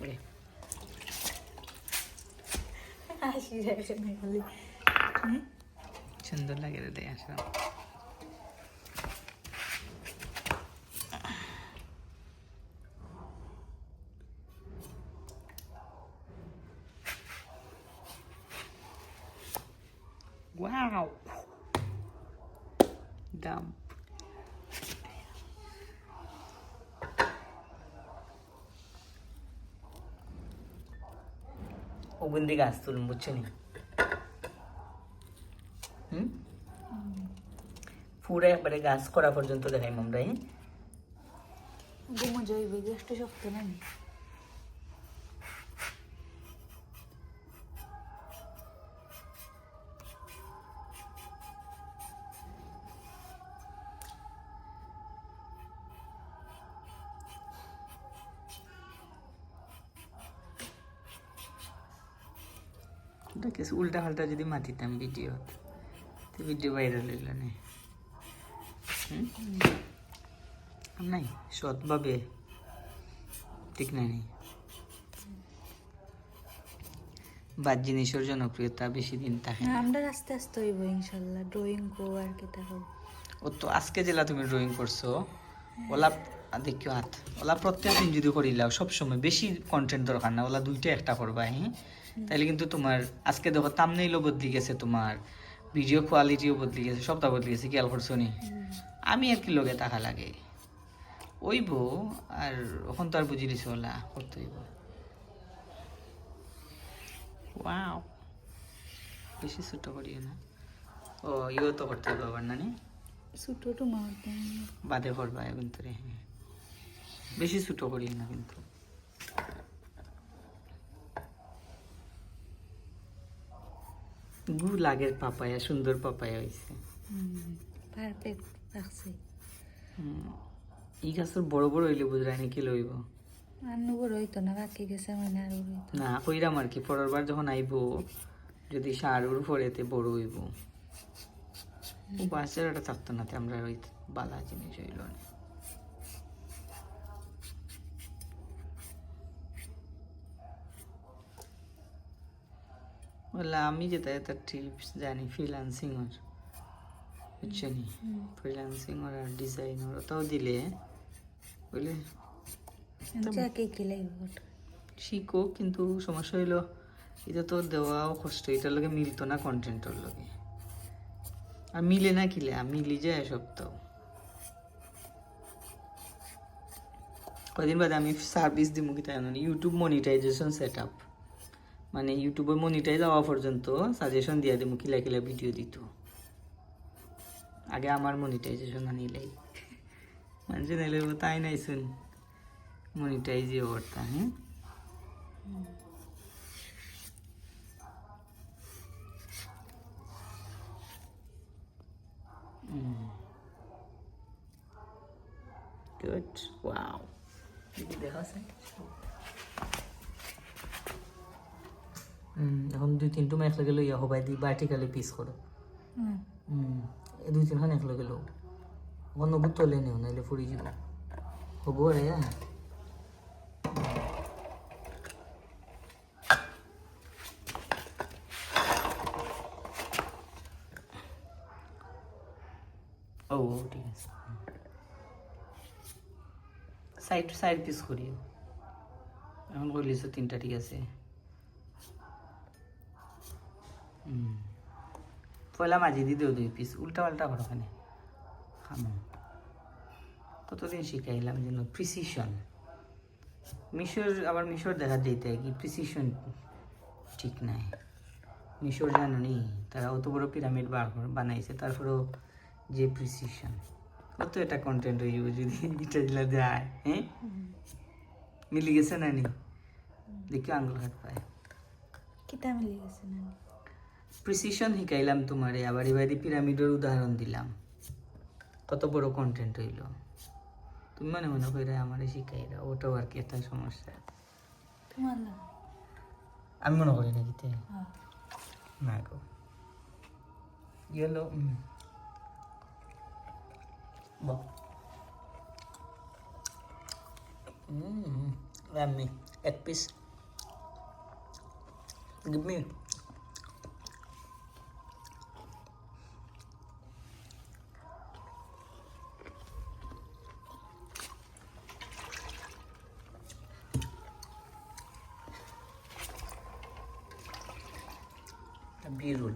করে সুন্দর লাগে রে দেয় আসলে Wow! Dump. ওগুন দিকে গাছ তুলুন বুঝছো নি পুরো একবারে গাছ করা পর্যন্ত দেখাই আমরা ঘুমো যাইবে গ্যাসটা শক্ত নাই কিছু উল্টা পাল্টা যদি মাতিতাম ভিডিও তো ভিডিও ভাইরাল হইল না নাই সৎভাবে ঠিক নাই বাদ জিনিসের জনপ্রিয়তা বেশি দিন থাকে না আমরা আস্তে আস্তে হইব ইনশাল্লাহ ড্রয়িং কো আর কি তাহলে ও তো আজকে জেলা তুমি ড্রয়িং করছো ওলা দেখিও হাত ওলা প্রত্যেক দিন যদি করিলাও সবসময় বেশি কন্টেন্ট দরকার না ওলা দুইটা একটা করবা তাইলে কিন্তু তোমার আজকে দেখো থাম্বনেইলও বদলি গেছে তোমার ভিডিও কোয়ালিটিও বদলি গেছে সবটা বদলি গেছে খেয়াল করছো নি আমি আর কি লগে টাকা লাগে ওইব আর এখন তো আর বুঝি দিছি ওলা করতে হইব ওয়াও বেশি ছোট করিও না ও ইও তো করতে হবে আবার নানি ছোট তো মারতে বাদে করবা কিন্তু রে বেশি ছোট করিও না কিন্তু গু লাগের পাপায়া সুন্দর পাপায়া হয়েছে পারফেক্ট লাগছে এই গাছের বড় বড় হইলে বুঝলাই নাকি লইব আর নগর হইতো না বাকি গেছে মানে আর হইতো না কইরাম আর কি পরের বার যখন আইব যদি সারুর পরেতে বড় হইব ও বাচ্চারা থাকতো না আমরা ওই বালা জিনিস হইল না বললাম আমি যেটা একটা টিপস জানি ফ্রিল্যান্সিং ওর বুঝছো নি ফ্রিল্যান্সিং ওর আর ডিজাইন ওটাও দিলে বুঝলে যাকে কি লাগবে শিখো কিন্তু সমস্যা হইলো এটা তো দেওয়াও কষ্ট এটার লগে মিলতো না কন্টেন্টের লগে আর মিলে না কিলে মিলি যায় সপ্তাহ কদিন বাদে আমি সার্ভিস দিব কি তাই ইউটিউব মনিটাইজেশন সেট আপ মানে ইউটিউবে মনিটাইজ হওয়া পর্যন্ত সাজেশন দিয়ে দিব কিলা কিলা ভিডিও দিত আগে আমার মনিটাইজেশন আনিলেই মানুষ নাইলে তাই নাই শুন মনিটাইজই করতা Good. Wow. দেখা আছে এখন 2-3 একলগে লইয়া হবাই দি ভার্টিক্যালি পিস করো এই 2-3 একলগে লো অন্য গুতলে নিও নাইলে ফুরি যাব হবো রে ও ঠিক আছে সাইড সাইড পিস করিও এখন কইলিস 3টা ঠিক আছে পয়লা মাঝে দিয়ে দিও 2 পিস উল্টা পাল্টা করো ওখানে খামো ততদিন শিখাইলাম যেন প্রিসিশন মিশর দেখা যেতে কি প্রিসিশন ঠিক নাই মিশর জানো নি তারা অত বড় পিরামিড বানাইছে তারপরেও যে প্রিসিশন কত এটা কন্টেন্ট হইব যদি এটা দিলা যায় মিলি গেছে না নি দেখি আঙ্গুল হাত পায় কিতা মিলি গেছে না প্রিসিশন শিখাইলাম তোমারে আবার এবারে পিরামিডের উদাহরণ দিলাম কত বড় কন্টেন্ট হইল তুমি মনে করে আমারে শিখাইরা ওটাও আর কি একটা সমস্যা তোমার না আমি মনে করি নাকি তে না গো ইয়েলো বাহ আমি এক piece give me B role